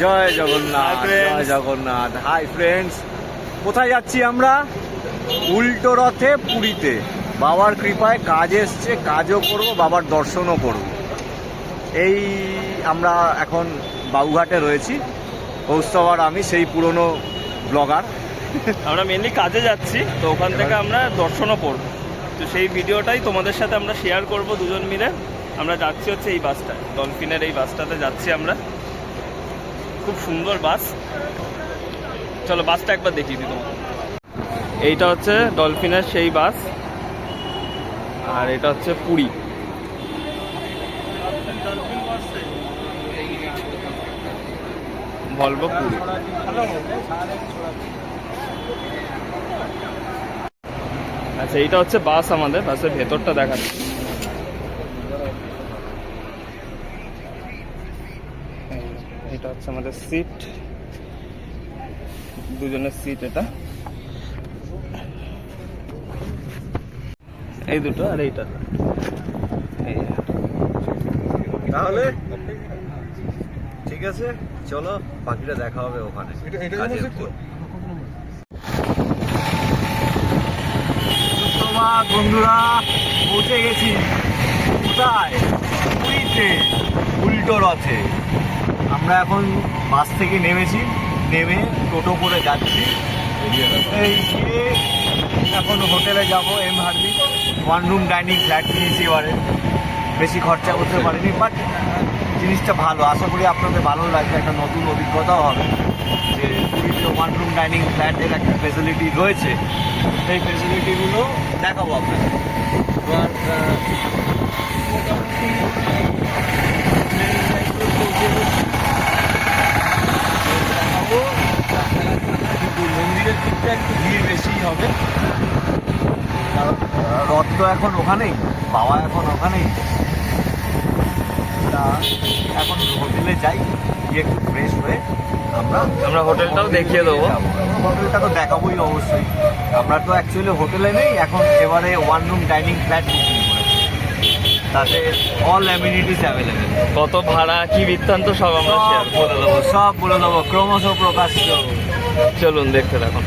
জয় জগন্নাথ, জয় Jagannath. Hi friends, কোথায় যাচ্ছি আমরা? উল্টো রথে পুরীতে। বাবার কৃপায় কাজ এসছে, কাজও করব, বাবার দর্শনও করব। এই আমরা এখন বাবুঘাটে রয়েছি। কৌস্তব আর আমি সেই পুরনো ব্লগার। আমরা মেনলি কাজে যাচ্ছি, তো ওখান থেকে আমরা দর্শনও করব। তো সেই ভিডিওটাই তোমাদের সাথে আমরা শেয়ার করব দুজন মিলে। আমরা যাচ্ছি হচ্ছে এই বাসটায়, ডলফিনের এই বাসটাতে যাচ্ছি আমরা। খুব সুন্দর বাস। চলো বাসটা একবার দেখিয়ে দিই তোমাকে। এইটা হচ্ছে ডলফিনের সেই বাস, আর এটা হচ্ছে পুরী। ভলভো পুরী। আচ্ছা, এইটা হচ্ছে বাস আমাদের। বাসের ভেতরটা দেখাচ্ছি। এটা হচ্ছে আমাদের সিট, দুজনের সিট। এটা এই দুটো আর এইটা। তাহলে ঠিক আছে, চলো বাকিটা দেখা হবে ওখানে। বন্ধুরা, পৌঁছে গেছি। কোথায়? পুরীতে, উল্টো রথে। আমরা এখন বাস থেকে নেমেছি, নেমে টোটো করে যাচ্ছি। এই গিয়ে এখন হোটেলে যাব। এম হার্ডি 1 রুম ডাইনিং ফ্ল্যাট নিয়েছি এবারে। বেশি খরচা করতে পারিনি, বাট জিনিসটা ভালো। আশা করি আপনাদের ভালো লাগবে, একটা নতুন অভিজ্ঞতাও হবে যে পুরীতে 1 রুম ডাইনিং ফ্ল্যাটের একটা ফেসিলিটি রয়েছে। সেই ফেসিলিটিগুলো দেখাবো আপনাদের। এবার দেখাবো, কিন্তু মন্দিরের দিকটা একটু ভিড় বেশিই হবে, কারণ রথ তো এখন ওখানেই, বাবা এখন ওখানেই। তা এখন হোটেলে যাই, গিয়ে একটু ফ্রেশ হয়ে আমরা হোটেলটাও দেখিয়ে দেবো। হোটেলটা তো দেখাবোই অবশ্যই। আমরা তো অ্যাকচুয়ালি হোটেলে নেই এখন, এবারে 1 রুম ডাইনিং ফ্ল্যাট বুকিং করেছি, তাতে অল অ্যামিনিটিস অ্যাভেলেবেল। কত ভাড়া, কি বৃত্তান্ত সব আমরা শেয়ার বলে দেবো, সব বলে দেবো, ক্রমশ প্রকাশ্য। চলুন দেখতে থাকুন।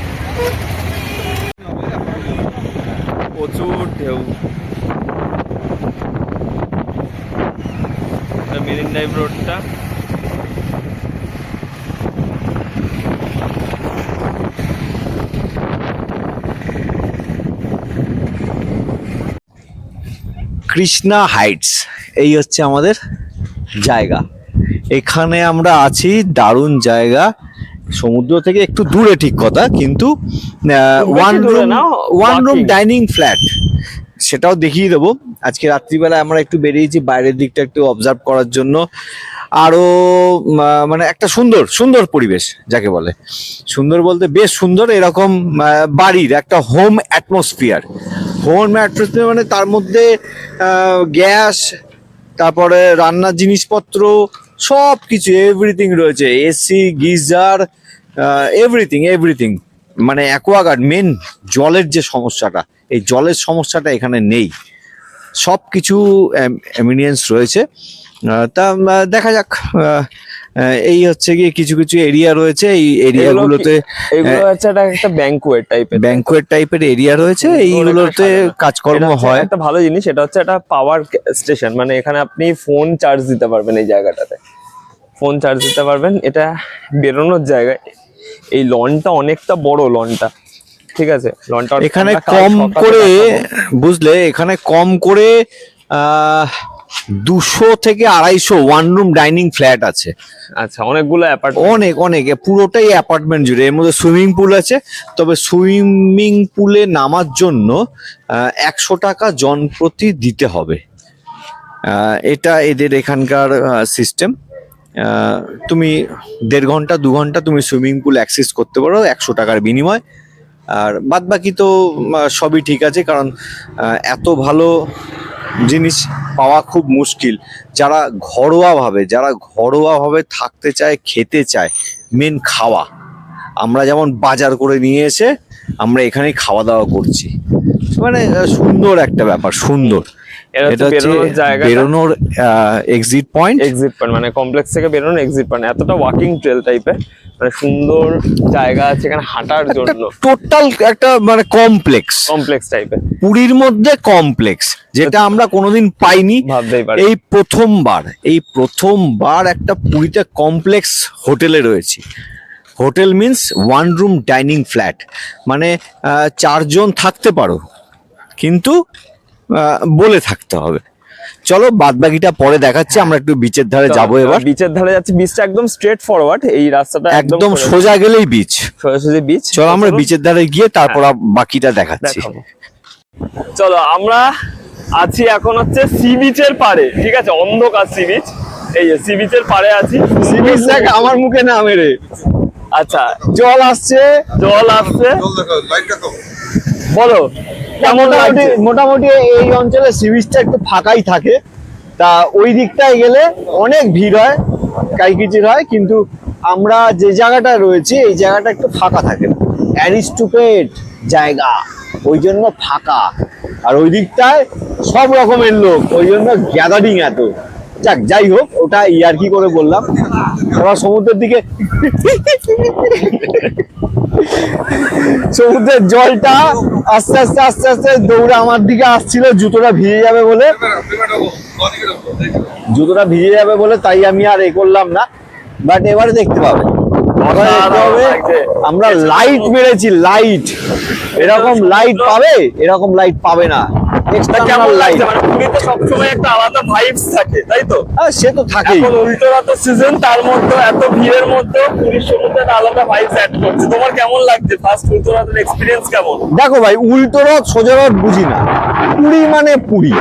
প্রচুর ঢেউ। মেরিন ড্রাইভ রোডটা। কৃষ্ণা হাইটস, এই হচ্ছে আমাদের জায়গা। এখানে আমরা আছি, দারুণ জায়গা। সমুদ্র থেকে একটু দূরে ঠিক কথা, কিন্তু 1 রুম ডাইনিং ফ্ল্যাট, সেটাও দেখিয়ে দেবো। আজকে রাত্রিবেলা আমরা একটু বেরিয়েছি বাইরের দিকটা একটু অবজার্ভ করার জন্য। আরো মানে একটা সুন্দর সুন্দর পরিবেশ, যাকে বলে সুন্দর বলতে বেশ সুন্দর। এরকম বাড়ির একটা হোম অ্যাটমসফিয়ার। মানে তার মধ্যে গ্যাস, তারপরে রান্নার জিনিসপত্র, সব কিছু এভরিথিং রয়েছে। AC, geyser, everything. মানে অ্যাকোয়াগার্ড, মেন জলের যে সমস্যাটা, এই জলের সমস্যাটা এখানে নেই। সব কিছু এমিনিয়েন্স রয়েছে। তা দেখা যাক। এই হচ্ছে গিয়ে কিছু কিছু এরিয়া রয়েছে। এই এরিয়াগুলোতে এগুলো হচ্ছে একটা ব্যাংকুয়েট টাইপের এরিয়া রয়েছে। এইগুলোতে কাজকর্ম হয়। একটা ভালো জিনিস এটা হচ্ছে একটা পাওয়ার স্টেশন, মানে এখানে আপনি ফোন চার্জ দিতে পারবেন। এই জায়গাটাতে ফোন চার্জ দিতে পারবেন। এটা বেরোনোর জায়গায়। এই লনটা অনেকটা বড়, লনটা ঠিক আছে। লনটা এখানে কম করে, বুঝলে, এখানে কম করে 200 থেকে 250 1 রুম ডাইনিং ফ্ল্যাট আছে। আচ্ছা, অনেকগুলো অনেক পুরোটাই অ্যাপার্টমেন্ট জুড়ে। এর মধ্যে সুইমিং পুল আছে, তবে সুইমিং পুলে নামার জন্য 100 টাকা জন প্রতি দিতে হবে। এটা এদের এখানকার সিস্টেম। তুমি 1.5 ঘন্টা 2 ঘন্টা তুমি সুইমিং পুল অ্যাক্সেস করতে পারো 100 টাকার বিনিময়। আর বাদ বাকি তো সবই ঠিক আছে, কারণ এত ভালো জিনিস পাওয়া খুব মুশকিল। যারা ঘরোয়াভাবে থাকতে চায়, খেতে চায়, মেন খাওয়া। আমরা যেমন বাজার করে নিয়ে এসে আমরা এখানেই খাওয়া দাওয়া করছি, মানে সুন্দর একটা ব্যাপার, সুন্দর। এটা এটা হচ্ছে হচ্ছে বেরোনোর জায়গা, বেরোনোর এক্সিট পয়েন্ট। এক্সিট পয়েন্ট, মানে কমপ্লেক্স থেকে বেরোনোর এক্সিট পয়েন্ট। এতটা ওয়াকিং ট্রেল টাইপের, মানে সুন্দর জায়গা আছে এখানে হাঁটার জন্য, টোটাল একটা মানে কমপ্লেক্স কমপ্লেক্স টাইপের, পুরীর মধ্যে কমপ্লেক্স, যেটা আমরা কোনোদিন পাইনি। ভাবতেই পারি। এই প্রথমবার একটা পুরীতে কমপ্লেক্স হোটেলে রয়েছি। Hotel means one room dining flat, মানে 4 জন থাকতে পারো, কিন্তু বলে থাকতে হবে। চলো বাদ বাকিটা পরে দেখাচ্ছি, আমরা একটু বিচের ধারে যাবো এবার। বিচের ধারে যাচ্ছি, বিচটা একদম স্ট্রেট ফরওয়ার্ড, এই রাস্তাটা একদম সোজা গেলেই বিচ, সোজাসুজি বিচ। চলো আমরা বিচের ধারে গিয়ে তারপর বাকিটা দেখাচ্ছি। চলো, আমরা আছি এখন হচ্ছে সি বিচের পাড়ে, ঠিক আছে, অন্ধকার সি বিচ। এই যে সি বিচের পাড়ে আছি। সি বিচ দেখ আমার মুখে না মেরে, আচ্ছা, জল আসছে। বলো কেমন লাগছে? মোটামুটি এই অঞ্চলে সি বিচটা একটু ফাঁকাই থাকে, তা ওই দিকটায় গেলে অনেক ভিড় হয়, কাইকিচির হয়, কিন্তু আমরা যে জায়গাটা রয়েছি এই জায়গাটা একটু ফাঁকা থাকে না, অ্যারিস্টুপেট জায়গা, ওই জন্য ফাঁকা। আর ওই দিকটায় সব রকমের লোক, ওই জন্য গ্যাদারিং এত। যাই হোক, ওটা ইয়ার্কি করে বললাম। ওরা সমুদ্রের দিকে, সমুদ্রের জলটা আস্তে আস্তে আস্তে আস্তে দৌড়ে আমার দিকে আসছিল, জুতোটা ভিজে যাবে বলে তাই আমি আর এ করলাম না। বাট এবারে দেখতে পাবে, আমরা লাইট মেরেছি, লাইট এরকম লাইট পাবে না। কেমন লাগছে? মানে পুরীতে সবসময় একটা আলাদা ভাইবস থাকে, তাই তো? সে তো থাকেই। এখন উল্টো রাতের সিজন, তার মধ্যে এত ভিড়ের মধ্যে পুরীর সমুদ্রে একটা আলাদা ভাইবস অ্যাড করছে। তোমার কেমন লাগছে ফার্স্ট উল্টো রাতের এক্সপেরিয়েন্স কেমন? দেখো ভাই, উল্টো রথ সোজা রথ বুঝি না। পুরী মানে পুরী,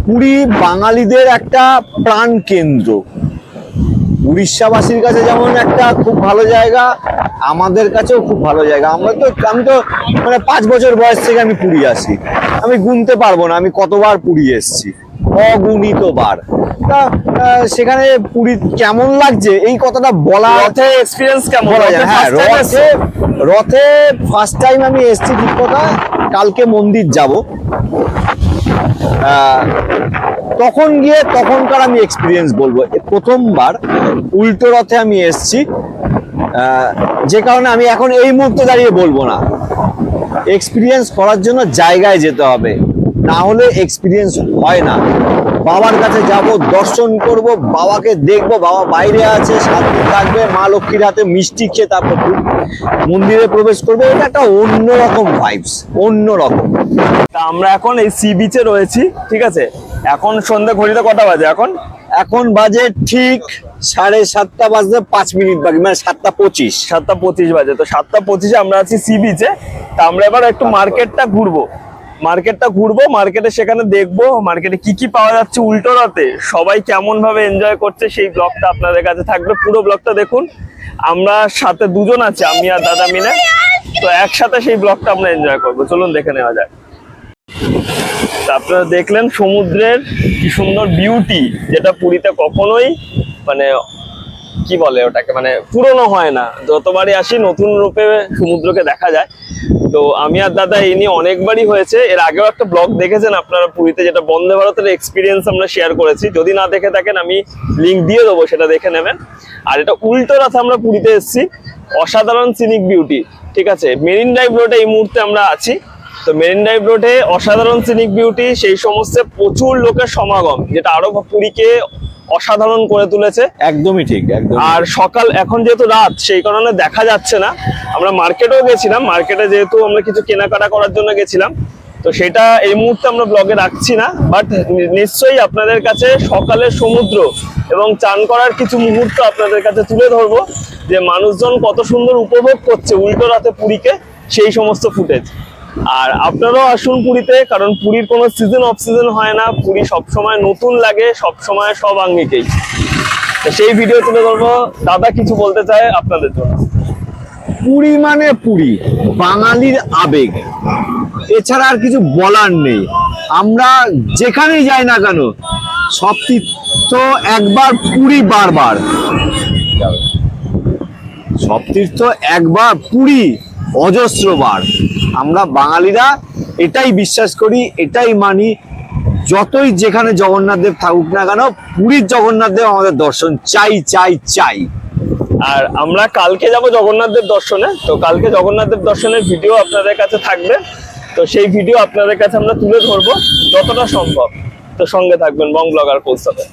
পুরী বাঙালিদের একটা প্রাণ কেন্দ্র। উড়িষ্যাবাসীর কাছে যেমন একটা খুব ভালো জায়গা, আমাদের কাছেও খুব ভালো জায়গা। আমি তো মানে 5 বছর বয়স থেকে আমি পুরী আসি, আমি গুনতে পারবো না আমি কতবার পুরী এসেছি, অগুণিত বার। তা সেখানে পুরী কেমন লাগছে এই কথাটা বলা, রথে এক্সপেরিয়েন্স কেমন? বলা যায়। হ্যাঁ, রথে ফার্স্ট টাইম আমি এসেছি, ঠিক কথা। কালকে মন্দির যাব, তখন গিয়ে তখনকার আমি এক্সপিরিয়েন্স বলবো। প্রথমবার উল্টো রথে আমি এসেছি, যে কারণে আমি এখন এই মুহূর্তে দাঁড়িয়ে বলবো না। এক্সপিরিয়েন্স করার জন্য জায়গায় যেতে হবে, না হলে এক্সপিরিয়েন্স হয় না। বাবার কাছে যাব, দর্শন করব, বাবাকে দেখবো, বাবা বাইরে আছে, শান্তি থাকবে, মা লক্ষ্মীর হাতে মিষ্টি খেয়ে তারপর মন্দিরে প্রবেশ করবে। এটা একটা অন্যরকম ভাইবস, অন্যরকম। তা আমরা এখন এই সি বিচে রয়েছি, ঠিক আছে। এখন সন্ধ্যা, ঘড়িতে কটা বাজে এখন বাজে ঠিক 7:30 বাজতে 5 মিনিট বাকি, মানে 7:25। 7:25 বাজে। তো 7:25 আমরা আছি সি বিচে। তা আমরা এবার একটু মার্কেটটা ঘুরবো, মার্কেটে সেখানে দেখবো মার্কেটে কি কি পাওয়া যাচ্ছে উল্টো রাতে, সবাই কেমন ভাবে এনজয় করছে, সেই ব্লগটা আপনাদের কাছে থাকবে। পুরো ব্লগটা দেখুন। আমরা সাথে 2 জন আছি, আমি আর দাদা মিলে, তো একসাথে সেই ব্লগটা আমরা এনজয় করবো। চলুন দেখে নেওয়া যায়। আপনারা দেখলেন সমুদ্রের কি সুন্দর বিউটি, যেটা পুরীতে কখনোই মানে কি বলে ওটাকে, মানে পুরনো হয় না। যতবারই আসি নতুন রূপে সমুদ্রকে দেখা যায়। তো আমি আর দাদা এই নিয়ে অনেকবারই হয়েছে, এর আগেও একটা ব্লগ দেখেছেন আপনারা পুরীতে, যেটা বন্দে ভারতের এক্সপিরিয়েন্স আমরা শেয়ার করেছি। যদি না দেখে থাকেন আমি লিঙ্ক দিয়ে দেবো, সেটা দেখে নেবেন। আর এটা উল্টো রাতে আমরা পুরীতে এসেছি, অসাধারণ সিনিক বিউটি, ঠিক আছে। মেরিন ড্রাইভ রোডে এই মুহূর্তে আমরা আছি। তো মেরিন ড্রাইভ রোডে অসাধারণ সিনিক বিউটি, সেই সমস্ত প্রচুর লোকের সমাগম, যেটা আরো পুরীকে অসাধারণ করে তুলেছে। একদমই ঠিক, একদম। আর সকাল, এখন যেহেতু রাত, সেই কারণে দেখা যাচ্ছে না। আমরা মার্কেটেও গেছিলাম, মার্কেটে যেহেতু আমরা কিছু কেনাকাটা করার জন্য গেছিলাম, তো সেটা এই মুহূর্তে আমরা ব্লগে রাখছি না। বাট নিশ্চয়ই আপনাদের কাছে সকালের সমুদ্র এবং চান করার কিছু মুহূর্ত আপনাদের কাছে তুলে ধরবো, যে মানুষজন কত সুন্দর উপভোগ করছে উল্টো রাতে পুরীকে, সেই সমস্ত ফুটেজ। আর আপনারাও আসুন পুরীতে, কারণ পুরীর কোনো সিজন অফ সিজন হয় না, পুরী সবসময় নতুন লাগে, সবসময় সব আঙ্গিকেই। সেই ভিডিও তুলে ধরবো। দাদা কিছু বলতে চায় আপনাদের জন্য। পুরী মানে পুরী, বাঙালির আবেগ, এছাড়া আর কিছু বলার নেই। আমরা যেখানেই যাই না কেন, সব তীর্থ একবার, পুরী বারবার। সব তীর্থ একবার, পুরী অজস্রবার। আমরা বাঙালিরা এটাই বিশ্বাস করি, এটাই মানি। যতই যেখানে জগন্নাথ দেব থাকুক না কেন, পুরীর জগন্নাথ দেব আমাদের দর্শন চাই চাই চাই। আর আমরা কালকে যাব জগন্নাথ দেব দর্শনে, তো কালকে জগন্নাথ দেব দর্শনের ভিডিও আপনাদের কাছে থাকবে, তো সেই ভিডিও আপনাদের কাছে আমরা তুলে ধরবো যতটা সম্ভব। তো সঙ্গে থাকবেন বং ব্লগার কৌস্তবে।